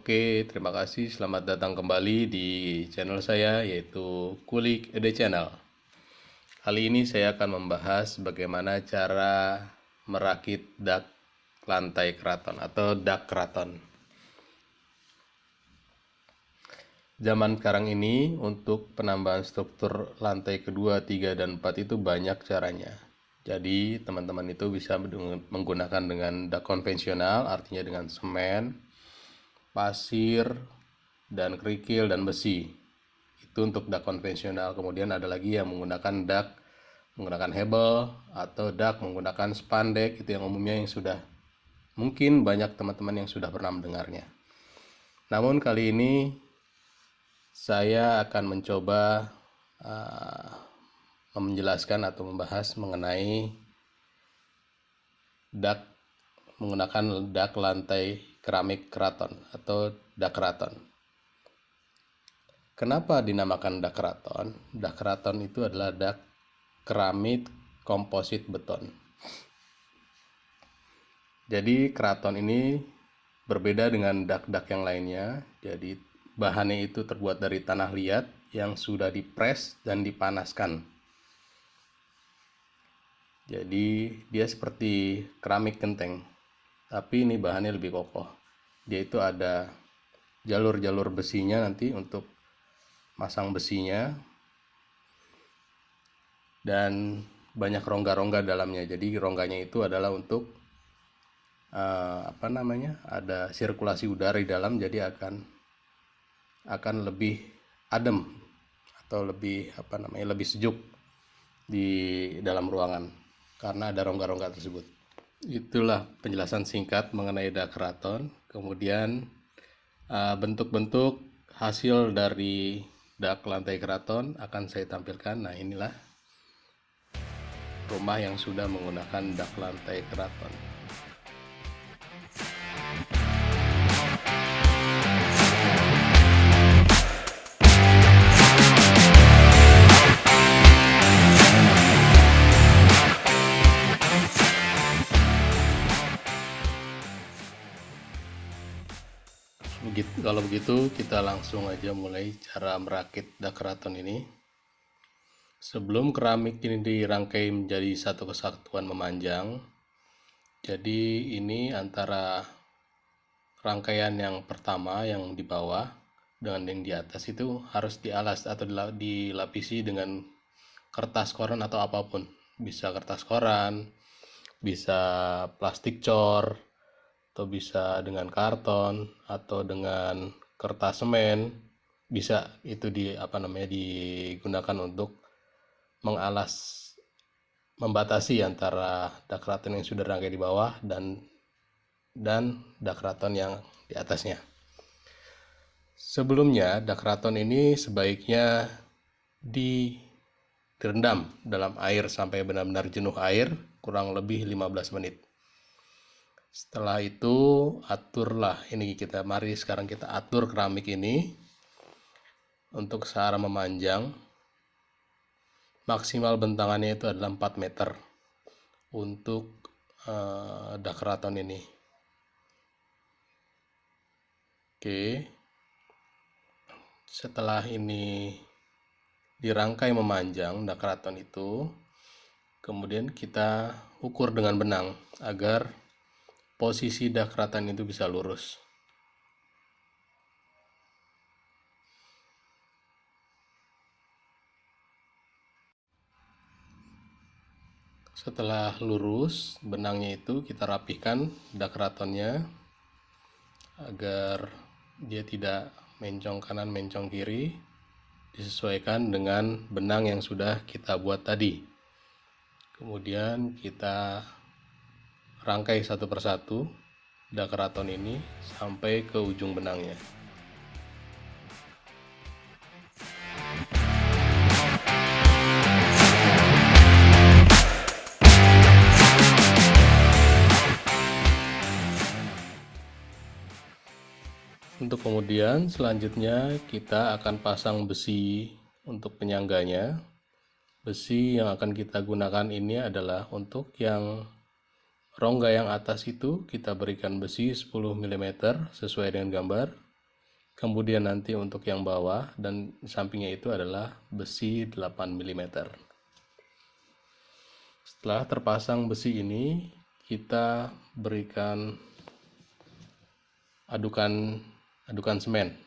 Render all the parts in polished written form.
Oke, terima kasih. Selamat datang kembali di channel saya, yaitu Kulik Ede Channel. Kali ini saya akan membahas bagaimana cara merakit dak lantai keraton atau dak keraton. Zaman sekarang ini untuk penambahan struktur lantai kedua, 3, dan 4 itu banyak caranya. Jadi teman-teman itu bisa menggunakan dengan dak konvensional, artinya dengan semen, pasir, dan kerikil dan besi. Itu untuk dak konvensional. Kemudian ada lagi yang menggunakan dak menggunakan hebel atau dak menggunakan spandek. Itu yang umumnya yang sudah mungkin banyak teman-teman yang sudah pernah mendengarnya. Namun kali ini saya akan mencoba menjelaskan atau membahas mengenai dak menggunakan dak lantai keramik keraton atau dak keraton. Kenapa dinamakan dak keraton? Dak keraton itu adalah dak keramik komposit beton. Jadi keraton ini berbeda dengan dak-dak yang lainnya. Jadi bahannya itu terbuat dari tanah liat yang sudah dipres dan dipanaskan. Jadi dia seperti keramik genteng, tapi ini bahannya lebih kokoh. Dia itu ada jalur-jalur besinya nanti untuk masang besinya, dan banyak rongga-rongga dalamnya. Jadi rongganya itu adalah untuk ada sirkulasi udara di dalam, jadi akan lebih adem atau lebih lebih sejuk di dalam ruangan karena ada rongga-rongga tersebut. Itulah penjelasan singkat mengenai dak keraton. Kemudian bentuk-bentuk hasil dari dak lantai keraton akan saya tampilkan. Nah, inilah rumah yang sudah menggunakan dak lantai keraton. Kalau begitu kita langsung aja mulai cara merakit dak keraton ini. Sebelum keramik ini dirangkai menjadi satu kesatuan memanjang, jadi ini antara rangkaian yang pertama yang di bawah dengan yang di atas itu harus dialas atau dilapisi dengan kertas koran atau apapun. Bisa kertas koran, bisa plastik cor, atau bisa dengan karton atau dengan kertas semen. Bisa itu digunakan untuk mengalas, membatasi antara dak keraton yang sudah rangkai di bawah dan dak keraton yang di atasnya. Sebelumnya dak keraton ini sebaiknya direndam dalam air sampai benar-benar jenuh air, kurang lebih 15 menit. Setelah itu mari sekarang kita atur keramik ini untuk searah memanjang. Maksimal bentangannya itu adalah 4 meter untuk dak keraton ini. Oke, setelah ini dirangkai memanjang dak keraton itu, kemudian kita ukur dengan benang agar posisi dak keraton itu bisa lurus. Setelah lurus benangnya itu, kita rapihkan dak keratonnya agar dia tidak mencong kanan mencong kiri, disesuaikan dengan benang yang sudah kita buat tadi. Kemudian kita rangkai satu persatu dak keraton ini sampai ke ujung benangnya. Untuk kemudian selanjutnya kita akan pasang besi untuk penyangganya. Besi yang akan kita gunakan ini adalah untuk yang rongga yang atas itu kita berikan besi 10 mm sesuai dengan gambar. Kemudian nanti untuk yang bawah dan sampingnya itu adalah besi 8 mm. Setelah terpasang besi ini, kita berikan adukan semen.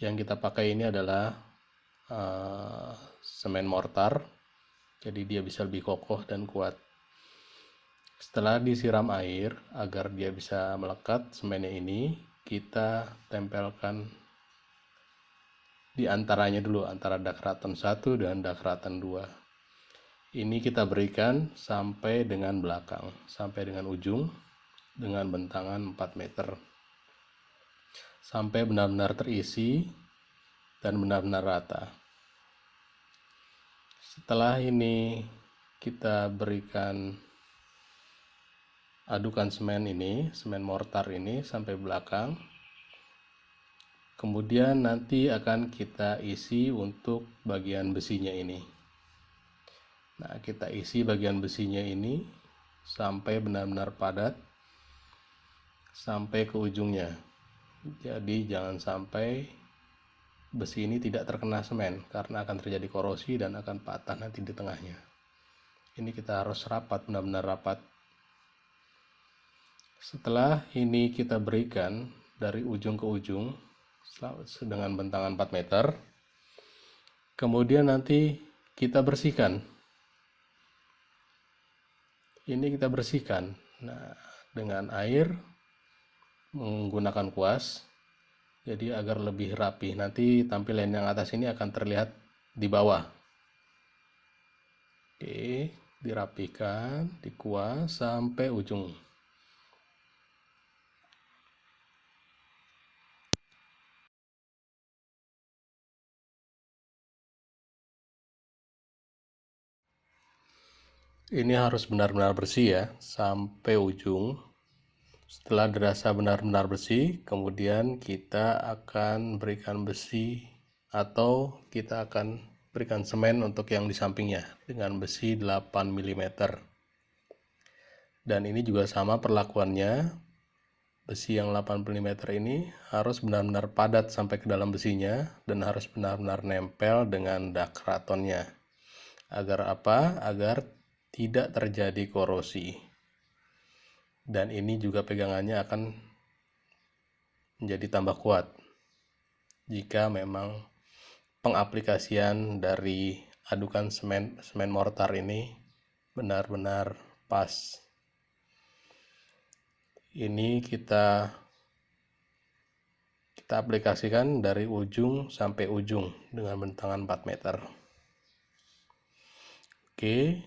Yang kita pakai ini adalah semen mortar, jadi dia bisa lebih kokoh dan kuat. Setelah disiram air agar dia bisa melekat semennya ini, kita tempelkan di antaranya dulu, antara dakraton 1 dan dakraton 2. Ini kita berikan sampai dengan belakang, sampai dengan ujung, dengan bentangan 4 meter. Sampai benar-benar terisi dan benar-benar rata. Setelah ini kita berikan adukan semen ini, semen mortar ini sampai belakang. Kemudian nanti akan kita isi untuk bagian besinya ini. Nah, kita isi bagian besinya ini sampai benar-benar padat sampai ke ujungnya. Jadi jangan sampai besi ini tidak terkena semen karena akan terjadi korosi dan akan patah nanti di tengahnya. Ini kita harus rapat, benar-benar rapat. Setelah ini kita berikan dari ujung ke ujung dengan bentangan 4 meter. Kemudian nanti kita bersihkan. Ini kita bersihkan. Nah, dengan air menggunakan kuas, jadi agar lebih rapi. Nanti tampilan yang atas ini akan terlihat di bawah. Oke, dirapikan, dikuas sampai ujung. Ini harus benar-benar bersih ya, sampai ujung. Setelah dirasa benar-benar bersih, kemudian kita akan berikan besi atau kita akan berikan semen untuk yang di sampingnya dengan besi 8 mm. Dan ini juga sama perlakuannya. Besi yang 8 mm ini harus benar-benar padat sampai ke dalam besinya dan harus benar-benar nempel dengan dakratonnya. Agar apa? Agar tidak terjadi korosi. Dan ini juga pegangannya akan menjadi tambah kuat jika memang pengaplikasian dari adukan semen mortar ini benar-benar pas. Ini kita aplikasikan dari ujung sampai ujung dengan bentangan 4 meter. Oke,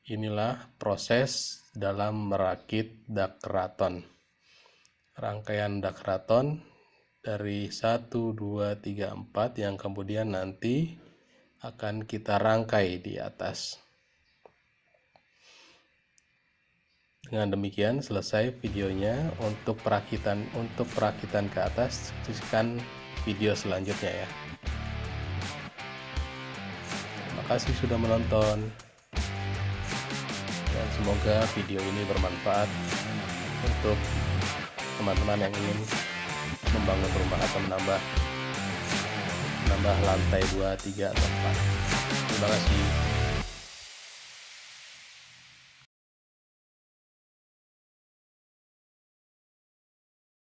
inilah proses dalam merakit dakraton. Rangkaian dakraton dari 1, 2, 3, 4 yang kemudian nanti akan kita rangkai di atas. Dengan demikian selesai videonya. Untuk perakitan ke atas, saksikan video selanjutnya ya. Terima kasih sudah menonton. Dan semoga video ini bermanfaat untuk teman-teman yang ingin membangun rumah atau menambah lantai 2, 3, atau 4. Terima kasih.